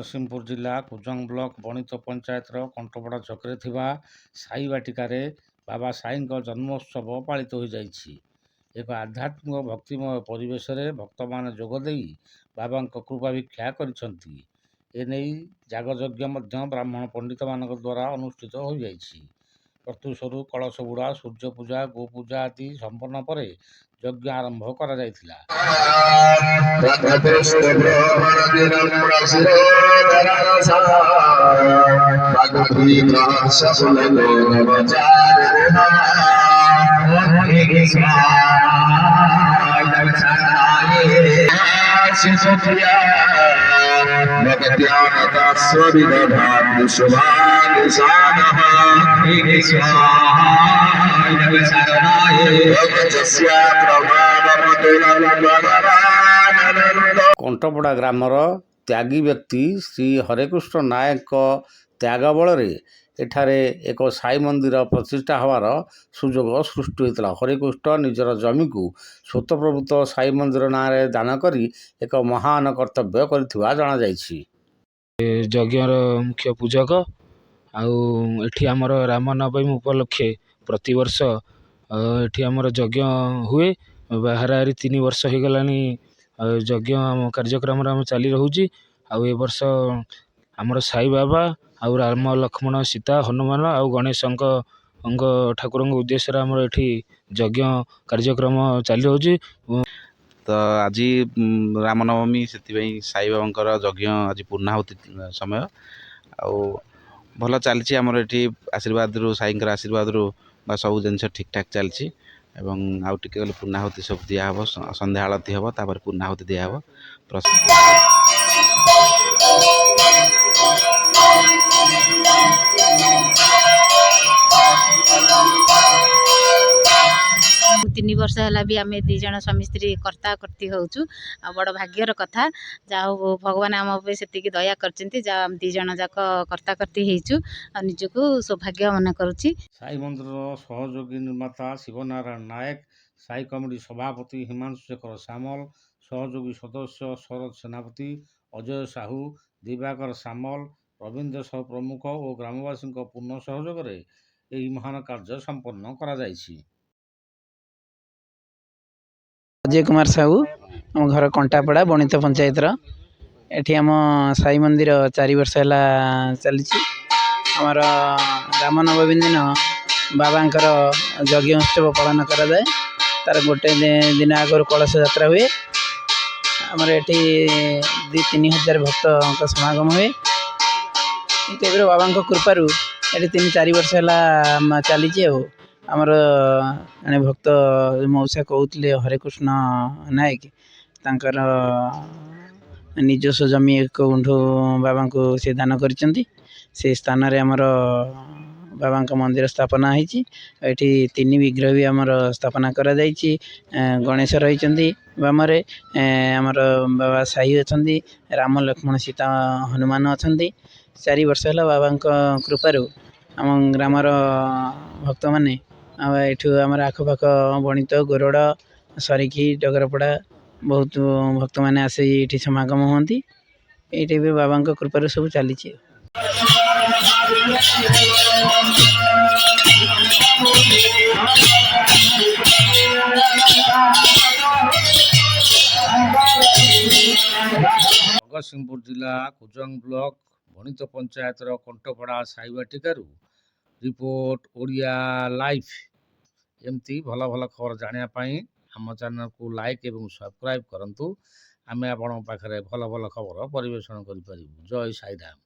ଜଗତସିଂହପୁର ଜିଲ୍ଲା କୁଜଙ୍ଗ ବ୍ଲକ ବଣିତ ପଞ୍ଚାୟତର କଣ୍ଟପଡ଼ା ଛକରେ ଥିବା ସାଇ ବାଟିକାରେ ବାବା ସାଇଙ୍କ ଜନ୍ମୋତ୍ସବ ପାଳିତ ହୋଇଯାଇଛି। ଏକ ଆଧ୍ୟାତ୍ମିକ ଭକ୍ତିମୟ ପରିବେଶରେ ଭକ୍ତମାନେ ଯୋଗ ଦେଇ ବାବାଙ୍କ କୃପା ଭିକ୍ଷା କରିଛନ୍ତି। ଏନେଇ ଯାଗଯଜ୍ଞ ମଧ୍ୟ ବ୍ରାହ୍ମଣ ପଣ୍ଡିତମାନଙ୍କ ଦ୍ୱାରା ଅନୁଷ୍ଠିତ ହୋଇଯାଇଛି। ପ୍ରତ୍ୟୁଷରୁ କଳସ ବୁଡ଼ା, ସୂର୍ଯ୍ୟ ପୂଜା, ଗୋପୂଜା ଆଦି ସମ୍ପନ୍ନ ପରେ ଯଜ୍ଞ ଆରମ୍ଭ କରାଯାଇଥିଲା। କଣ୍ଟପଡ଼ା ଗ୍ରାମର ତ୍ୟାଗୀ ବ୍ୟକ୍ତି ଶ୍ରୀ ହରେକୃଷ୍ଣ ନାୟକଙ୍କ ତ୍ୟାଗ ବଳରେ ଏଠାରେ ଏକ ସାଇ ମନ୍ଦିର ପ୍ରତିଷ୍ଠା ହେବାର ସୁଯୋଗ ସୃଷ୍ଟି ହୋଇଥିଲା। ହରେକୃଷ୍ଣ ନିଜର ଜମିକୁ ସ୍ୱତଃପ୍ରବୃତ୍ତ ସାଇ ମନ୍ଦିର ନାଁରେ ଦାନ କରି ଏକ ମହାନ କର୍ତ୍ତବ୍ୟ କରିଥିବା ଜଣାଯାଇଛି। ଯଜ୍ଞର ମୁଖ୍ୟ ପୂଜକ ଆଉ ଏଠି ଆମର ରାମନବମୀ ଉପଲକ୍ଷେ ପ୍ରତିବର୍ଷ ଏଠି ଆମର ଯଜ୍ଞ ହୁଏ। ହାରାହାରି 3 ବର୍ଷ ହେଇଗଲାଣି ଯଜ୍ଞ କାର୍ଯ୍ୟକ୍ରମରେ ଆମ ଚାଲି ରହୁଛି। ଆଉ ଏ ବର୍ଷ ଆମର ସାଇ ବାବା ଆଉ ରାମ ଲକ୍ଷ୍ମଣ ସୀତା ହନୁମାନ ଆଉ ଗଣେଶଙ୍କ ଠାକୁରଙ୍କ ଉଦ୍ଦେଶ୍ୟରେ ଆମର ଏଠି ଯଜ୍ଞ କାର୍ଯ୍ୟକ୍ରମ ଚାଲି ରହୁଛି। ତ ଆଜି ରାମନବମୀ, ସେଥିପାଇଁ ସାଇବାବାଙ୍କର ଯଜ୍ଞ ଆଜି ପୂର୍ଣ୍ଣାହୁତି ସମୟ। ଆଉ ଭଲ ଚାଲିଛି ଆମର ଏଠି ଆଶୀର୍ବାଦରୁ, ସାଇଙ୍କର ଆଶୀର୍ବାଦରୁ ବା ସବୁ ଜିନିଷ ଠିକ୍ଠାକ୍ ଚାଲିଛି। ଏବଂ ଆଉ ଟିକେ ଗଲେ ପୂର୍ଣ୍ଣାହୁତି ସବୁ ଦିଆହେବ, ସନ୍ଧ୍ୟା ଆଳତି ହେବ, ତାପରେ ପୂର୍ଣ୍ଣାହୁତି ଦିଆହେବ। ତିନି ବର୍ଷ ହେଲା ବି ଆମେ 2 ଜଣ ସ୍ୱାମୀ ସ୍ତ୍ରୀ କର୍ତ୍ତି ହେଉଛୁ। ଆଉ ବଡ଼ ଭାଗ୍ୟର କଥା, ଯାହା ହଉ ଭଗବାନ ଆମ ଉପରେ ସେତିକି ଦୟା କରିଛନ୍ତି, ଯାହା 2 ଜଣ ଯାକ କର୍ତ୍ତି ହେଇଛୁ। ଆଉ ନିଜକୁ ସୌଭାଗ୍ୟ ମନେ କରୁଛି। ସାଇ ମନ୍ଦିରର ସହଯୋଗୀ ନିର୍ମାତା ଶିବନାରାୟଣ ନାୟକ, ସାଇ କମିଟି ସଭାପତି ହିମାଂଶୁ ଶେଖର ସାମଲ, ସହଯୋଗୀ ସଦସ୍ୟ ଶରଦ ସେନାପତି, ଅଜୟ ସାହୁ, ଦିବାକର ସାମଲ, ରବୀନ୍ଦ୍ର ସାହୁ ପ୍ରମୁଖ ଓ ଗ୍ରାମବାସୀଙ୍କ ପୂର୍ଣ୍ଣ ସହଯୋଗରେ ଏହି ମହାନ କାର୍ଯ୍ୟ ସମ୍ପନ୍ନ କରାଯାଇଛି। ଅଜୟ କୁମାର ସାହୁ, ଆମ ଘର କଣ୍ଟାପଡ଼ା ବଣିତ ପଞ୍ଚାୟତର। ଏଠି ଆମ ସାଇ ମନ୍ଦିର 4 ବର୍ଷ ହେଲା ଚାଲିଛି। ଆମର ରାମନବମୀ ଦିନ ବାବାଙ୍କର ଯଜ୍ଞ ଉତ୍ସବ ପାଳନ କରାଯାଏ। ତାର ଗୋଟେ ଦିନ ଆଗରୁ କଳସ ଯାତ୍ରା ହୁଏ। ଆମର ଏଠି 2-3 ହଜାର ଭକ୍ତଙ୍କ ସମାଗମ ହୁଏ। ଏ ଟାଇପ୍ର ବାବାଙ୍କ କୃପାରୁ ଏଠି 3-4 ବର୍ଷ ହେଲା ଚାଲିଛି। ଆଉ ଆମର ଜଣେ ଭକ୍ତ ମଉସା କହୁଥିଲେ, ହରେକୃଷ୍ଣ ନାୟକ, ତାଙ୍କର ନିଜସ୍ୱ ଜମି 1 ଗୁଣ୍ଠ ବାବାଙ୍କୁ ସେ ଦାନ କରିଛନ୍ତି। ସେ ସ୍ଥାନରେ ଆମର ବାବାଙ୍କ ମନ୍ଦିର ସ୍ଥାପନା ହେଇଛି। ଏଠି 3 ବିଗ୍ରହ ବି ଆମର ସ୍ଥାପନା କରାଯାଇଛି। ଗଣେଶ ରହିଛନ୍ତି ବାମରେ, ଆମର ବାବା ସାଇ ଅଛନ୍ତି, ରାମ ଲକ୍ଷ୍ମଣ ସୀତା ହନୁମାନ ଅଛନ୍ତି। 4 ବର୍ଷ ହେଲା ବାବାଙ୍କ କୃପାରୁ ଆମ ଗ୍ରାମର ଭକ୍ତମାନେ, ଆଉ ଏଠୁ ଆମର ଆଖପାଖ ବଣିତ, ଗୋରଡ଼, ସରିକି, ଡଗରପଡ଼ା ବହୁତ ଭକ୍ତମାନେ ଆସି ଏଠି ସମାଗମ ହୁଅନ୍ତି। ଏଇଠି ବି ବାବାଙ୍କ କୃପାରୁ ସବୁ ଚାଲିଛି। ଜଗତସିଂହପୁର ଜିଲ୍ଲା କୁଜଙ୍ଗ ବ୍ଲକ ବଣିତ ପଞ୍ଚାୟତର କଣ୍ଟପଡ଼ା ସାଇ ବାଟିକାରୁ ରିପୋର୍ଟ ଓଡ଼ିଆ ଲାଇଭ୍। ଏମିତି ଭଲ ଭଲ ଖବର ଜାଣିବା ପାଇଁ ଆମ ଚ୍ୟାନେଲକୁ ଲାଇକ୍ ଏବଂ ସବସ୍କ୍ରାଇବ୍ କରନ୍ତୁ। ଆମେ ଆପଣଙ୍କ ପାଖରେ ଭଲ ଭଲ ଖବର ପରିବେଷଣ କରିପାରିବୁ। ଜୟ ସାଇରାମ।